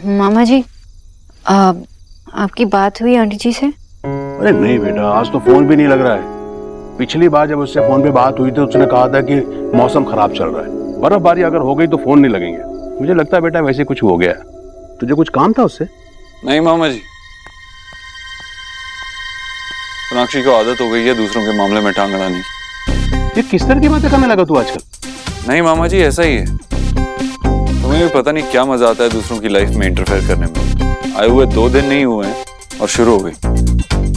मामा जी, आपकी बात हुई आंटी जी से? अरे नहीं बेटा, आज तो फोन भी नहीं लग रहा है। पिछली बार जब उससे फोन पे बात हुई थी उसने कहा था कि मौसम खराब चल रहा है, बर्फबारी अगर हो गई तो फोन नहीं लगेंगे। मुझे लगता है बेटा वैसे कुछ हो गया है। तुझे कुछ काम था उससे? नहीं मामा जी, सोनाक्षी को आदत हो गई है दूसरों के मामले में टांग अड़ाने की। ये किस तरह की बातें करने लगा तू आजकल? नहीं मामा जी, ऐसा ही है। तुम्हें भी पता नहीं क्या मजा आता है दूसरों की लाइफ में इंटरफेयर करने में। आए हुए 2 दिन नहीं हुए हैं और शुरू हो गई।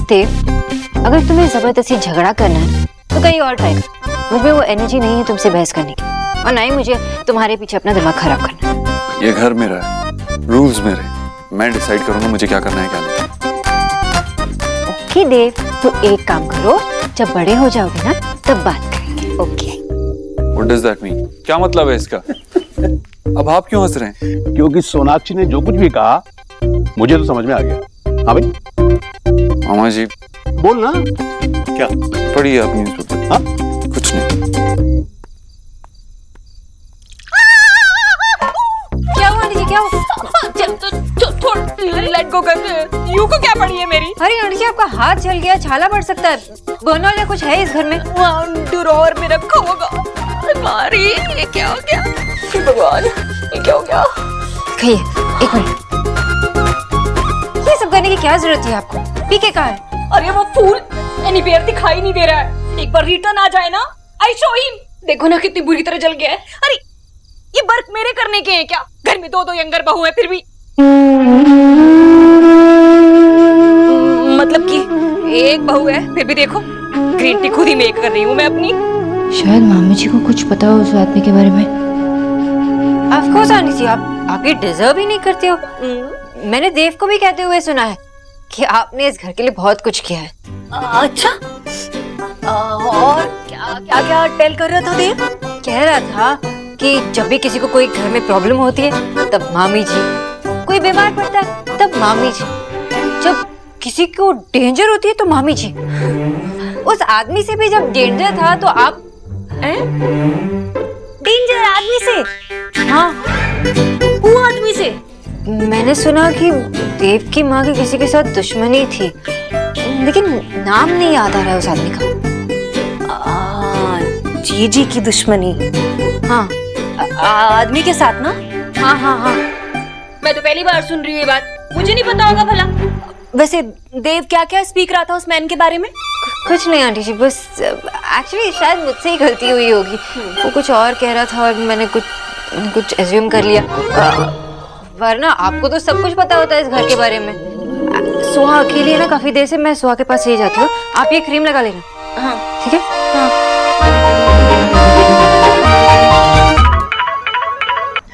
देव, अगर तुम्हें जबरदस्ती झगड़ा करना है तो कहीं और ट्राई करो। मुझे वो एनर्जी नहीं है तुमसे बहस करने की, और ना ही मुझे तुम्हारे पीछे अपना दिमाग खराब करना है। ये घर मेरा है, रूल्स मेरे, मैं डिसाइड करूंगा मुझे क्या करना है क्या नहीं। ओके देव, तो एक काम करो, जब बड़े हो जाओगे ना तब बात करेंगे। Okay? What does that mean? क्या मतलब है इसका? अब आप क्यों हंस रहे हैं? क्योंकि सोनाक्षी ने जो कुछ भी कहा मुझे तो समझ में आ गया। हाँ भाई मामा जी बोल ना। क्या पढ़ी है आप न्यूज़पेपर? हाँ? कुछ नहीं। क्या हुआ आंटी जी, क्या हुआ? लेट गो कर। यू को क्या पड़ी है मेरी? अरे आंटी जी, आपका हाथ जल गया, छाला पड़ सकता है। बर्न वाला कुछ है इस घर में? ड्रॉअर में रखा होगा। मारी, ये क्या हो गया? हे भगवान, ये क्या हो गया? कहिए, एक मिनट। ये सब करने की क्या जरूरत थी आपको? पीके कहाँ है? अरे वो फूल एनीवेयर दिखाई नहीं दे रहा है। एक बार रिटर्न आ जाए ना, आई शो हिम। देखो ना कितनी बुरी तरह जल गया है। अरे ये वर्क मेरे करने के हैं क्या? घर में 2 यंगर बहू है फिर भी। मतलब कि एक बहू है फिर भी देखो, ग्रीन टी खुद ही मेक कर रही हूँ मैं अपनी। शायद मामी जी को कुछ पता हो उस आदमी के बारे में। ऑफ कोर्स आंटी जी, आप ये डिजर्व ही नहीं करते हो। मैंने देव को भी कहते हुए सुना है कि आपने इस घर के लिए बहुत कुछ किया है। अच्छा, और क्या क्या क्या टेल कर रहा था देव? कह रहा था कि जब भी किसी को कोई घर में प्रॉब्लम होती है तब मामी जी, कोई बीमार पड़ता है तब मामी जी, जब किसी को डेंजर होती है तो मामी जी। उस आदमी से भी जब डेंजर था तो आप डेंजर आदमी से? हाँ, वो आदमी से? मैंने सुना कि देव की माँ की किसी के साथ दुश्मनी थी, लेकिन नाम नहीं याद आ रहा है उस आदमी का। जीजी की दुश्मनी? हाँ। आदमी के साथ ना? हाँ हाँ हाँ। मैं तो पहली बार सुन रही हूँ ये बात, मुझे नहीं पता होगा भला। वैसे देव क्या क्या स्पीक रहा था उस मैन के बारे में? कुछ नहीं आंटी जी, बस एक्चुअली शायद मुझसे ही गलती हुई होगी। वो कुछ और कह रहा था और मैंने कुछ एज्यूम कर लिया। वरना आपको तो सब कुछ पता होता है इस घर के बारे में। सुहा अकेली है ना, काफी देर से मैं सुहा के पास ही जाती हूँ। आप ये क्रीम लगा लेना। हाँ ठीक है?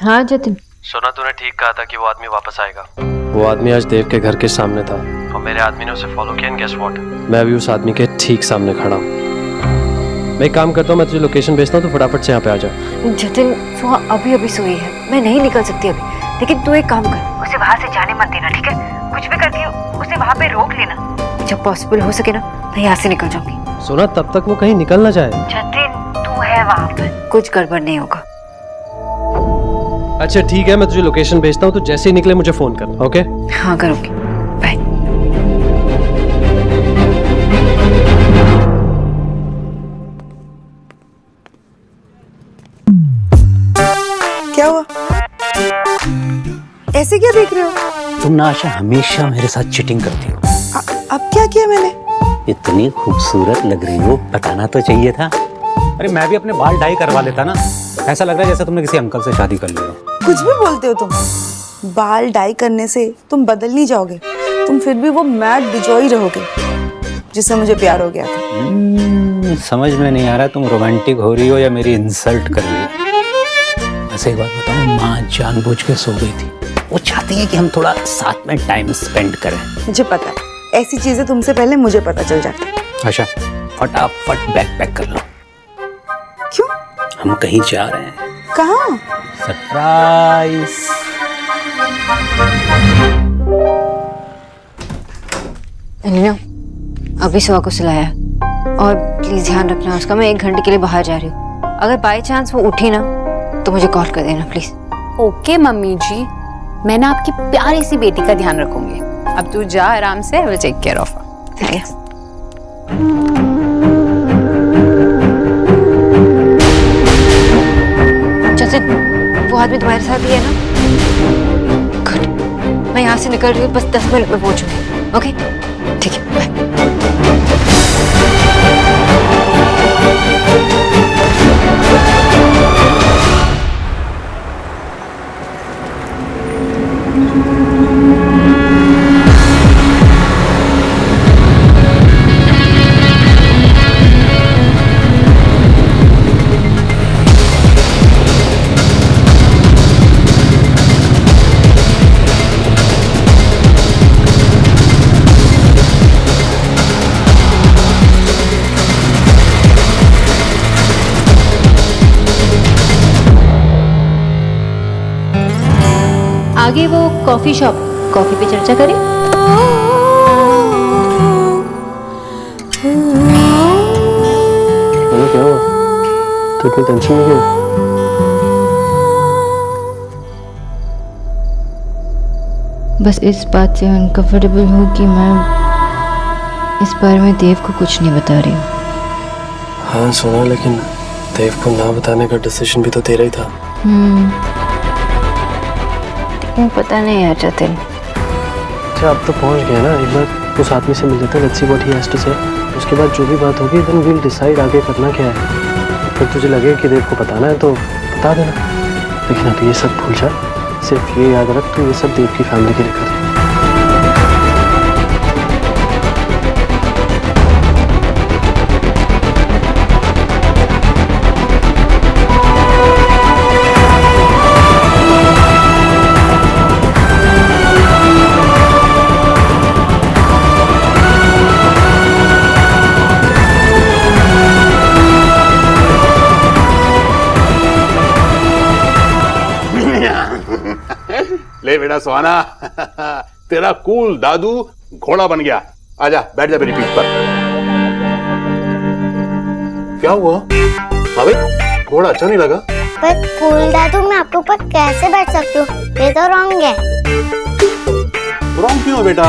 हाँ जतिन। सुना तूने ठीक कहा था कि वो आदमी वापस आएगा। वो आदमी आज देव के घर के सामने था और मेरे आदमी ने उसे फॉलो किया। गेस व्हाट, मैं अभी उस आदमी के ठीक सामने खड़ा हूँ। मैं एक काम करता हूँ, मैं तुझे लोकेशन भेजता हूँ, तो फटाफट से यहाँ पे आ जा। जतिन, सुहा अभी सोई है, मैं नहीं निकल सकती अभी। लेकिन तू एक काम कर, उसे वहाँ से जाने मत देना, ठीक है? कुछ भी करके उसे वहाँ पे रोक लेना। जब पॉसिबल हो सके ना, मैं यहाँ से निकल जाऊंगी। सुना, तब तक वो कहीं निकल ना जाए। जतिन, तू है वहाँ पे, कुछ गड़बड़ नहीं होगा। अच्छा ठीक है, मैं तुझे लोकेशन भेजता हूँ, तो जैसे ही निकले मुझे फोन करना। ओके? हाँ करूँगी। बाय। क्या हुआ? ऐसे क्या देख रहे हो? तुम ना आशा हमेशा मेरे साथ चीटिंग करती हो। अब क्या किया मैंने? इतनी खूबसूरत लग रही हो, बताना तो चाहिए था। अरे मैं भी अपने बाल डाई करवा लेता ना। ऐसा लग रहा है जैसे तुमने किसी अंकल से शादी कर ली हो। कुछ भी बोलते हो तुम। बाल डाई करने से तुम बदल नहीं जाओगे, तुम फिर भी वो मैड बिजॉय रहोगे जिससे मुझे प्यार हो गया था। समझ में नहीं आ रहा तुम रोमांटिक हो रही हो या मेरी इंसल्ट कर रही हो। ऐसे एक बात बताऊं, माँ जानबूझ के सो गई थी। वो चाहती है कि हम थोड़ा साथ में टाइम स्पेंड करें। मुझे पता है, ऐसी चीजें तुमसे पहले मुझे पता चल जाती। आशा फटाफट बैग पैक कर लो। क्यों? हम कहीं जा रहे हैं। कहाँ? सरप्राइज। अनीना, अभी सुहा को सुलाया और प्लीज ध्यान रखना उसका। मैं 1 घंटे के लिए बाहर जा रही हूँ। अगर बाय चांस वो उठी ना तो मुझे कॉल कर देना प्लीज। ओके मम्मी जी, मैं ना आपकी प्यारी सी बेटी का ध्यान रखूंगी। अब तू जा आराम से, I will take care of her. Thanks. Jatin, वो आदमी तुम्हारे साथ ही है ना? गुड। मैं यहाँ से निकल रही हूँ, बस 10 मिनट में पहुँचूंगी। ओके, ठीक है, बाय। आगे वो कॉफी शॉप, कॉफी पे चर्चा करें। क्या हुआ? तो इतनी टेंशन में क्यों? बस इस बात से अनकंफर्टेबल हूँ कि मैं इस बारे में देव को कुछ नहीं बता रही हूँ। हाँ सुना, लेकिन देव को ना बताने का डिसीजन भी तो तेरा ही था। पता नहीं यार जतिन। अच्छा अब तो पहुंच गया ना, एक बार उस आदमी से मिल लेते हैं, let's see what he has to say. उसके बाद जो भी बात होगी देन वी विल डिसाइड आगे करना क्या है। फिर तुझे लगे कि देव को बताना है तो बता देना, लेकिन अब ये सब भूल जा। सिर्फ ये याद रख तू ये सब देव की फैमिली के लिए कर। ले बेटा सुहाना, तेरा कूल दादू घोड़ा बन गया। आजा बैठ जा मेरी पीठ पर। क्या हुआ? हाँ भाई, घोड़ा अच्छा नहीं लगा? पर कूल दादू मैं आपके ऊपर कैसे बैठ सकती हूँ? ये तो रॉन्ग है। रॉन्ग क्यों बेटा?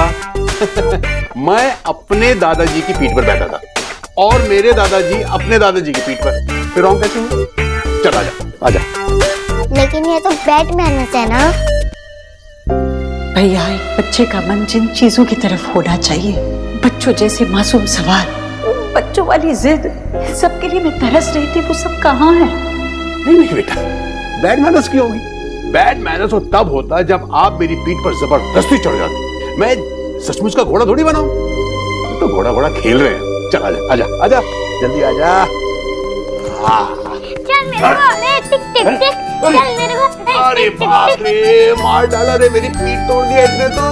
मैं अपने दादाजी की पीठ पर बैठा था और मेरे दादाजी अपने दादाजी की पीठ पर, फिर रॉन्ग कैसे हुआ? चल आजा आजा। लेकिन ये तो बैड मैनर्स है ना। भैया, एक बच्चे का मन जिन चीजों की तरफ होना चाहिए, बच्चों जैसे मासूम सवाल, बच्चों वाली जिद, सबके लिए मैं तरस रही थी, वो सब कहाँ है? नहीं बेटा, बैड मैनर्स क्यों होगी? बैड मैनर्स तो तब होता है जब आप मेरी पीठ पर जबरदस्ती चढ़ जाते। मैं सचमुच का घोड़ा थोड़ी बनाऊं, तो घोड़ा घोड़ा खेल रहे हैं। चल आजा आजा आजा, जल्दी आजा। चल मेरे को, टिक टिक टिक, चल मेरे को। अरे बाप रे, मार डाला रे, मेरी पीठ तोड़ दिया इसने तो।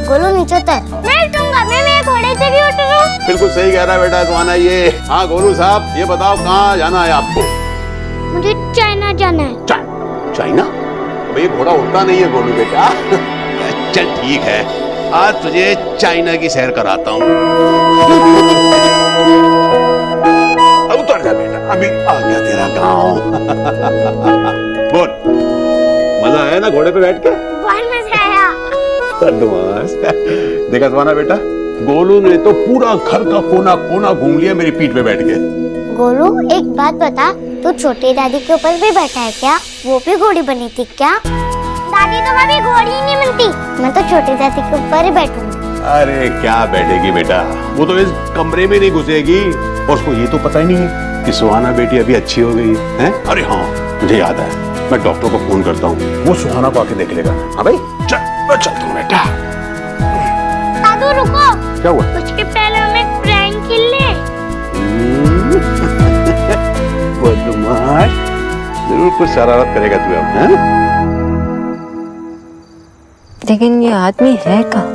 गोलू नीचे उतर। मैं उठूंगा, मैं मेरे घोड़े से भी उतरूं। बिल्कुल सही कह रहा है बेटा तुम्हारा ये। हाँ गोलू साहब, ये बताओ कहाँ जाना है आपको? मुझे चाइना जाना है। चाइना? अबे ये घोड़ा उड़ता नहीं है गोलू बेटा। चल ठीक है, आज तुझे चाइना की सैर कराता हूँ। उतर जा बेटा, अभी आ गया तेरा गांव। बोल, मजा आया ना घोड़े पे बैठ के? बहुत मजा आया। बदमाश। देखा सुहाना बेटा, गोलू ने तो पूरा घर का कोना कोना घूम लिया मेरी पीठ पे बैठ के। गोलू एक बात बता, तू छोटी दादी के ऊपर भी बैठा है क्या? वो भी घोड़ी बनी थी क्या? दादी तो कभी घोड़ी ही नहीं बनती। मैं तो छोटी दादी के ऊपर ही बैठूंगी। अरे क्या बैठेगी बेटा, वो तो इस कमरे में नहीं घुसेगी। और उसको ये तो पता ही नहीं है कि सुहाना बेटी अभी अच्छी हो गई है। अरे हाँ, मुझे याद है, मैं डॉक्टर को फोन करता हूँ, वो सुहाना को आके देख लेगा। हाँ भाई चल तुम बेटा। दादू रुको। क्या हुआ? उसके पहले हम एक प्रैंक खेल ले। बदमाश, जरूर कुछ शरारत करेगा तू अब, हैं? लेकिन ये आदमी है कहाँ?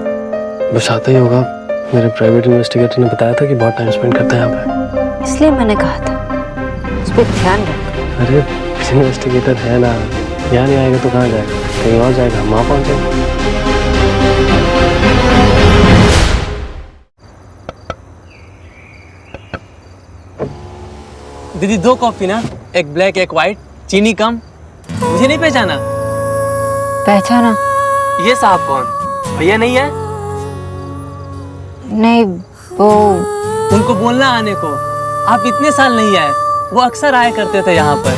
बस आता ही होगा। मेरे प्राइवेट इन्वेस्टिगेटर ने बताया था कि बहुत टाइम स्पेंड करता है यहाँ पे। इसलिए मैंने कहा था उस पर ध्यान रख। अरे इन्वेस्टिगेटर है ना, यहाँ नहीं आएगा तो कहाँ जाएगा? कहीं और जाएगा, वहाँ पहुँच जाएगा। दीदी 2 कॉफी ना, एक ब्लैक एक वाइट, चीनी कम। मुझे नहीं पहचाना? पहचाना? ये साहब कौन? भैया नहीं है? नहीं, वो उनको बोलना आने को। आप इतने साल नहीं आए, वो अक्सर आया करते थे यहाँ पर।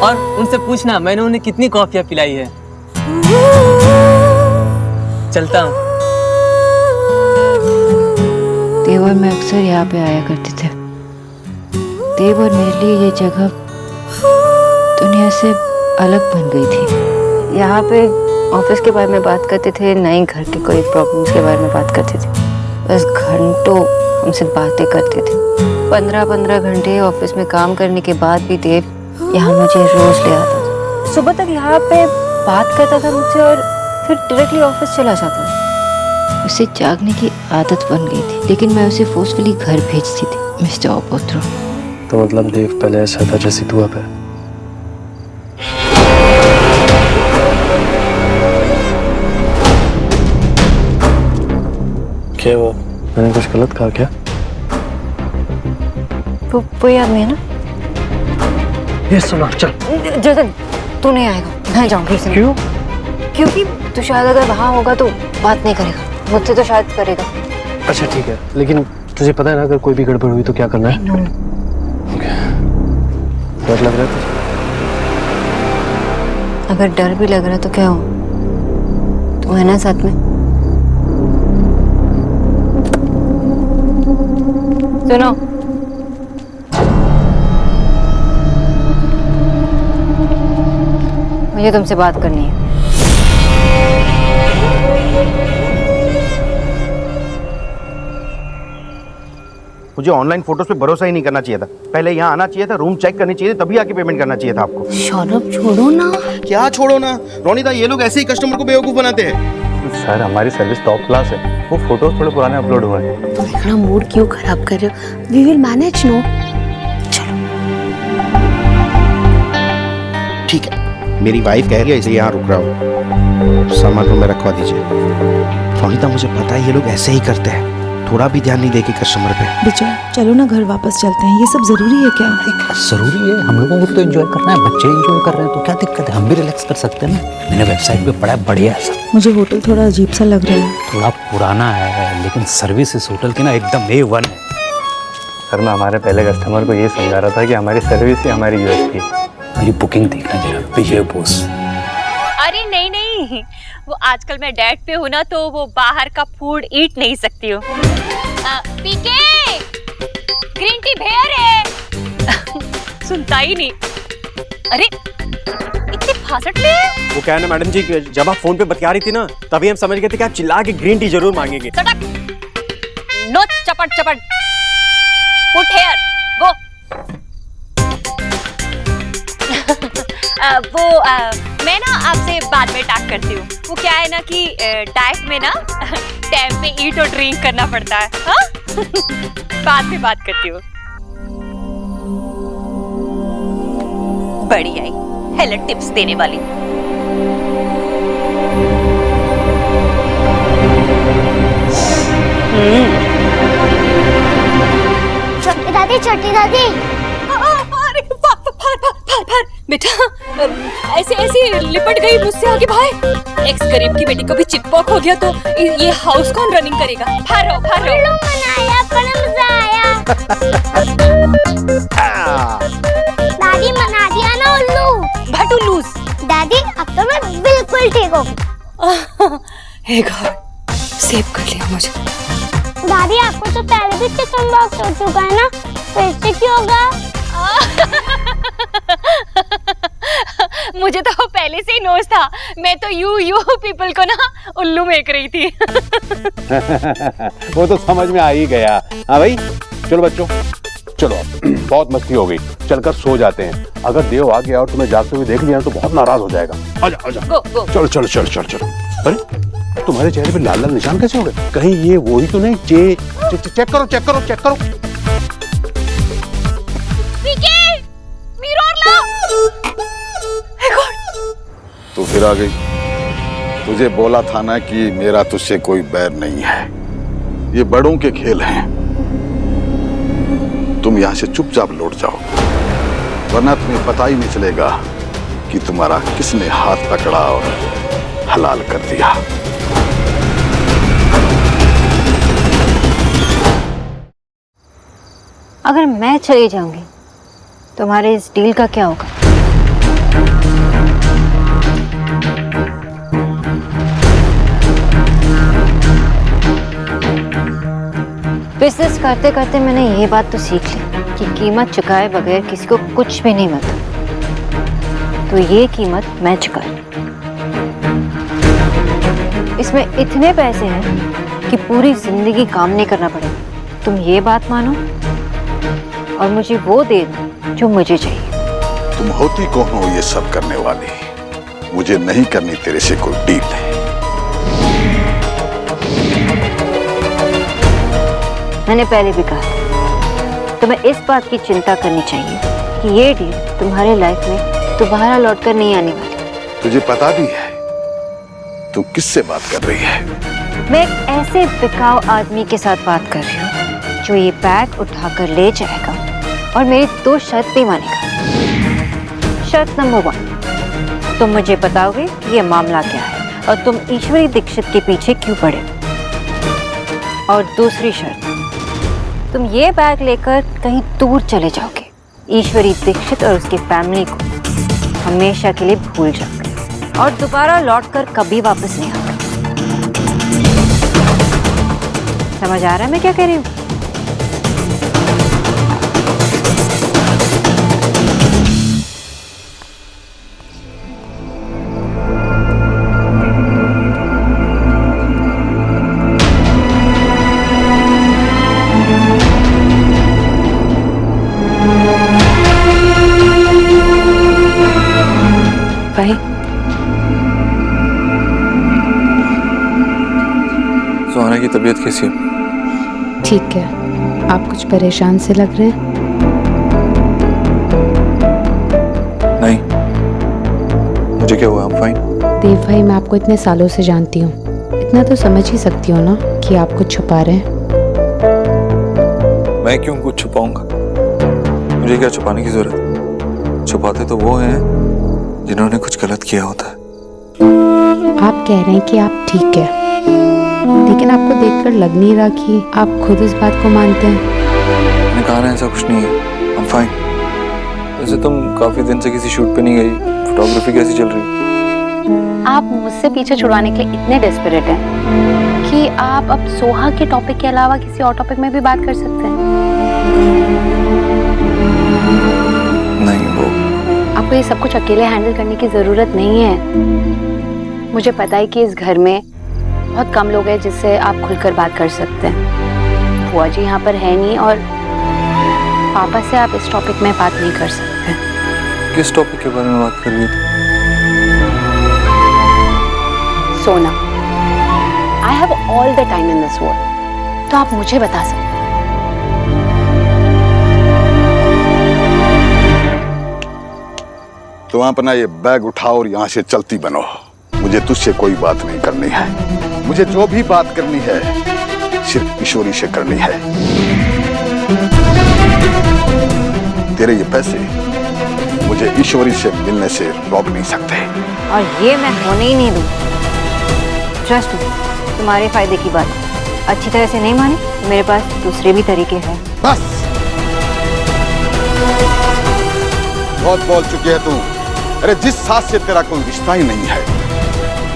और उनसे पूछना मैंने उन्हें कितनी कॉफियाँ पिलाई है। चलता हूँ। देव और मैं अक्सर यहाँ पे आया करते थे। देव और मेरे लिए ये जगह दुनिया से अलग बन गई थी। यहाँ पे ऑफिस के बारे में बात करते थे, नए घर के कोई प्रॉब्लम्स के बारे में बात करते थे। बस घंटों हमसे बातें करते थे। 15-15 घंटे ऑफिस में काम करने के बाद भी देव यहाँ मुझे रोज ले आता था। सुबह तक यहाँ पे बात करता था मुझसे और फिर डायरेक्टली ऑफिस चला जाता था। उसे जागने की आदत बन गई थी, लेकिन मैं उसे फोर्सफुली घर भेजती थी। मिस्टर ओपोत्रो। तो मतलब देव पहले ऐसा था जैसी तू अब है। क्या वो मैंने कुछ गलत कहा क्या? वो आदमी है ना? ये सुना चल। जतन, तू नहीं आएगा, मैं जाऊंगी। क्यों? क्योंकि तू शायद अगर वहाँ होगा तो बात नहीं करेगा, मुझसे तो शायद करेगा। अच्छा ठीक है, लेकिन तुझे पता है ना अगर कोई भी गड़बड़ हुई तो क्या करना है? डर लग रहा है तुझे? अगर डर भी लग रहा है तो क्या हो, तू है ना साथ में। सुनो, मुझे तुमसे बात करनी है। मुझे ऑनलाइन फोटोज पे भरोसा ही नहीं करना चाहिए था। पहले यहाँ आना चाहिए था, रूम चेक करनी चाहिए थी, तभी आके पेमेंट करना चाहिए था आपको। सौरभ छोड़ो ना। क्या छोड़ो ना रोनिता, ये लोग ऐसे ही कस्टमर को बेवकूफ बनाते हैं। सर हमारी सर्विस टॉप क्लास है, वो फोटोज थोड़े पुराने अपलोड हुए हैं। तुम इतना मूड क्यों खराब कर रहे हो? We will manage no. चलो ठीक है, मेरी वाइफ कह रही है इसलिए यहाँ रुक रहा हूँ। सामान रूम में रखवा दीजिए। रोनिता मुझे पता है ये लोग ऐसे ही करते हैं, थोड़ा भी ध्यान नहीं देके कस्टमर पे। बिचो चलो ना घर वापस चलते हैं। ये सब जरूरी है क्या? जरूरी है, हम लोगों को तो एंजॉय करना है, बच्चे एंजॉय कर रहे हैं तो क्या दिक्कत है, हम भी रिलैक्स कर सकते हैं ना। मैंने वेबसाइट पे पढ़ा है, बढ़िया है सब। मुझे होटल थोड़ा अजीब सा लग रहा है। थोड़ा पुराना है लेकिन सर्विस इस होटल की ना एकदम A1 है। सर मैं हमारे पहले कस्टमर को ये समझा रहा था कि हमारी सर्विस ही हमारी यूएसपी है। मेरी बुकिंग देखना जरा, विजय बोस। अरे नहीं नहीं, वो आजकल मैं डाइट पे हूँ ना, तो वो बाहर का फूड ईट नहीं सकती हूँ। पीके ग्रीन टी भेयर है। सुनता ही नहीं। अरे इतने फासट ले। वो क्या है ना मैडम जी, जब आप फोन पे बतिया रही थी ना तभी हम समझ गए थे कि आप चिल्ला के ग्रीन टी जरूर मांगेंगे। नो चपट चपट, पुट हेयर गो। मैं ना आपसे बाद में टॉक करती हूँ। वो क्या है ना कि डाइट में ना टाइम पे ईट और ड्रिंक करना पड़ता है। हाँ? बाद में बात करती हूँ। बड़ी आई हेल्थ टिप्स देने वाली। छोटी दादी अरे भार बेटा, ऐसे ऐसे लिपट गई मुझसे आगे भाई। एक्स गरीब की बेटी को भी चिकपॉक हो गया तो ये हाउस कौन रनिंग करेगा? भारो मजा आया। दादी मना दिया ना उल्लू। भटू लूज। दादी अब तो मैं बिल्कुल ठीक हो गई। सेव कर लिया मुझे। दादी आपको तो पहले भी चिकन बॉक्स हो चुका है ना, फिर से क्यों होगा? मुझे तो पहले से ही नोज था। मैं तो यू पीपल को ना उल्लू मेक रही थी। वो तो समझ में आ ही गया। हाँ भाई चलो बच्चों, चलो बहुत मस्ती हो गई, चलकर सो जाते हैं। अगर देव आ गया और तुम्हें जागते हुए देख लिया तो बहुत नाराज हो जाएगा। आजा आजा, चलो चलो चलो चलो चलो। अरे तुम्हारे चेहरे पे लाल लाल निशान कैसे हो गए? कहीं ये वही तो नहीं? चेक करो चेक करो चेक करो। तू फिर आ गई। तुझे बोला था ना कि मेरा तुझसे कोई बैर नहीं है, ये बड़ों के खेल हैं। तुम यहाँ से चुपचाप लौट जाओ, वरना तुम्हें पता ही नहीं चलेगा कि तुम्हारा किसने हाथ पकड़ा और हलाल कर दिया। अगर मैं चली जाऊंगी तुम्हारे इस डील का क्या होगा? बिजनेस करते करते मैंने ये बात तो सीख ली कि कीमत चुकाए बगैर किसी को कुछ भी नहीं मिलता। तो ये कीमत मैं चुकाई। इसमें इतने पैसे हैं कि पूरी जिंदगी काम नहीं करना पड़ेगा। तुम ये बात मानो और मुझे वो दे दो जो मुझे चाहिए। तुम होती कौन हो ये सब करने वाली? मुझे नहीं करनी तेरे से कोई डील है। मैंने पहले भी कहा तुम्हें इस बात की चिंता करनी चाहिए कि ये डील तुम्हारे लाइफ में दोबारा लौटकर नहीं आने वाली। तुझे पता भी है तू किससे बात कर रही है? मैं एक ऐसे बिकाऊ आदमी के साथ बात कर रही हूँ जो ये बैग उठाकर ले जाएगा और मेरी 2 शर्त भी मानेगा। शर्त नंबर 1, तुम मुझे बताओगे ये मामला क्या है और तुम ईश्वरी दीक्षित के पीछे क्यों पड़े। और दूसरी शर्त, तुम ये बैग लेकर कहीं दूर चले जाओगे, ईश्वरी दीक्षित और उसकी फैमिली को हमेशा के लिए भूल जाओगे और दोबारा लौटकर कभी वापस नहीं आओगे। समझ आ रहा है मैं क्या कह रही हूँ? भाई सुहाना की तबीयत कैसी है? ठीक है। आप कुछ परेशान से लग रहे हैं। नहीं, मुझे क्या हुआ? I'm fine। देव भाई, मैं आपको इतने सालों से जानती हूँ, इतना तो समझ ही सकती हूँ ना कि आप कुछ छुपा रहे हैं। मैं क्यों कुछ छुपाऊंगा? मुझे क्या छुपाने की जरूरत? छुपाते तो वो हैं जिन्होंने कुछ गलत किया होता है। आप कह रहे हैं कि आप ठीक है, लेकिन आपको देखकर लग नहीं रहा कि आप खुद इस बात को मानते हैं। मैंने कहा ना ऐसा कुछ नहीं है। I'm fine। वैसे तुम काफी दिन से किसी शूट पे नहीं गई, फोटोग्राफी कैसी चल रही है? आप मुझसे पीछे छुड़वाने के लिए इतने डेस्परेट हैं कि आप अब सोहा के टॉपिक के अलावा किसी और टॉपिक में भी बात कर सकते हैं। नहीं, वो आपको ये सब कुछ अकेले हैंडल करने की जरूरत नहीं है। मुझे पता है कि इस घर में बहुत कम लोग हैं जिससे आप खुलकर बात कर सकते हैं। बुआ जी यहाँ पर है नहीं और पापा से आप इस टॉपिक में बात नहीं कर सकते। किस टॉपिक के बारे में बात कर रही हो? सोना। I have all the time in this world, तो आप मुझे बता सकते हैं। तो अपना ये बैग उठाओ और यहाँ से चलती बनो। मुझे तुझसे कोई बात नहीं करनी है। मुझे जो भी बात करनी है सिर्फ ईश्वरी से करनी है। तेरे ये पैसे मुझे ईश्वरी से मिलने से रोक नहीं सकते। और ये मैं होने ही नहीं दूँ। ट्रस्ट मी, तुम्हारे फायदे की बात अच्छी तरह से नहीं मानी तो मेरे पास दूसरे भी तरीके हैं। बस बहुत बोल चुकी है तू। अरे जिस साथ से तेरा कोई रिश्ता ही नहीं है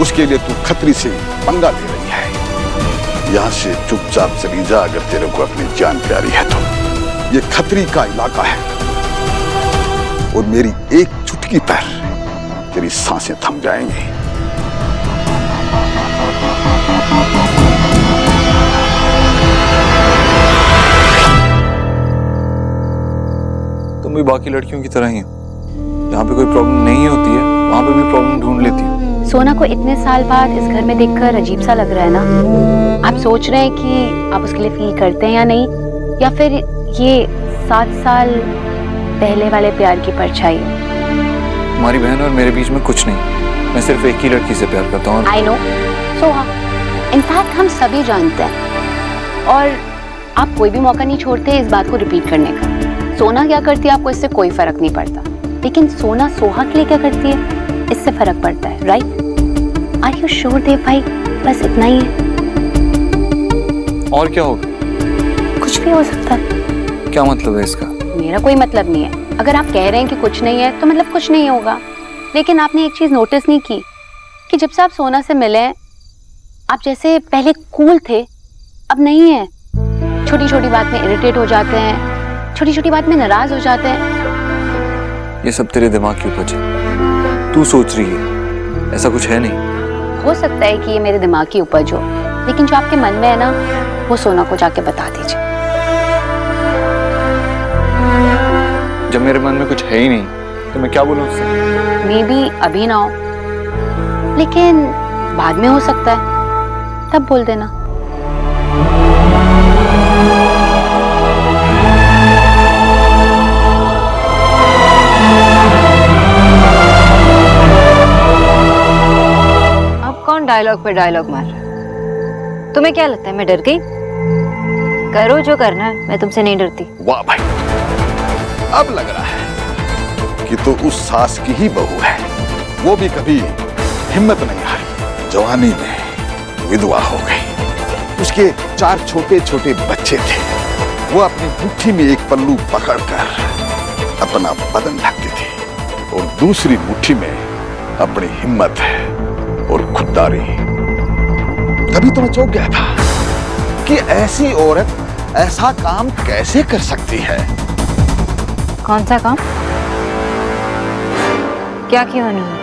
उसके लिए तू खतरी से पंगा ले रही है। यहाँ से चुपचाप चली जा अगर तेरे को अपनी जान प्यारी है तो। ये खतरी का इलाका है और मेरी एक चुटकी पर तेरी सांसें थम जाएंगी। तुम भी बाकी लड़कियों की तरह ही हो। जहाँ पे कोई प्रॉब्लम नहीं होती है वहाँ पे भी प्रॉब्लम ढूंढ लेती हो। सोना को इतने साल बाद इस घर में देखकर अजीब सा लग रहा है ना। आप सोच रहे हैं कि आप उसके लिए फील करते हैं या नहीं, या फिर ये 7 साल पहले वाले प्यार की परछाई है। तुम्हारी बहन और मेरे बीच में कुछ नहीं, मैं सिर्फ एक ही लड़की से प्यार करता हूँ। आई नो सोहा, इनफैक्ट हम सभी जानते हैं और आप कोई भी मौका नहीं छोड़ते इस बात को रिपीट करने का। सोना क्या करती है आपको इससे कोई फर्क नहीं पड़ता, लेकिन सोना सोहा के लिए क्या करती है इससे फर्क पड़ता है, राइट? आर यू श्योर देव भाई? बस इतना ही है? और क्या होगा? कुछ भी हो सकता है। क्या मतलब है इसका? मेरा कोई मतलब नहीं है। अगर आप कह रहे हैं कि कुछ नहीं है तो मतलब कुछ नहीं होगा। लेकिन आपने एक चीज नोटिस नहीं की कि जब से आप सोना से मिले हैं, आप जैसे पहले कूल थे अब नहीं है। छोटी छोटी बात में इरिटेट हो जाते हैं, छोटी छोटी बात में नाराज हो जाते हैं। ये सब तेरे दिमाग की उपज है। तू सोच रही है, ऐसा कुछ है नहीं। हो सकता है कि ये मेरे दिमाग की उपज हो, लेकिन जो आपके मन में है ना, वो सोना को जाके बता दीजिए। जब मेरे मन में कुछ है ही नहीं तो मैं क्या बोलूं उससे? मे बी अभी ना हो, लेकिन बाद में हो सकता है, तब बोल देना। अब कौन डायलॉग पे डायलॉग मार रहा है? तुम्हें क्या लगता है मैं डर गई? करो जो करना है, मैं तुमसे नहीं डरती। वाह भाई, अब लग रहा है कि तू उस सास की ही बहू है। वो भी कभी हिम्मत नहीं हारी, जवानी में विधवा हो गई। उसके 4 छोटे छोटे बच्चे थे, वो अपनी मुट्ठी में एक पल्लू पकड़कर अपना बदन ढकती थी और दूसरी मुट्ठी में अपनी हिम्मत और खुददारी। तभी तो मैं चौंक गया था कि ऐसी औरत ऐसा काम कैसे कर सकती है। कौन सा काम? क्या किया उन्होंने?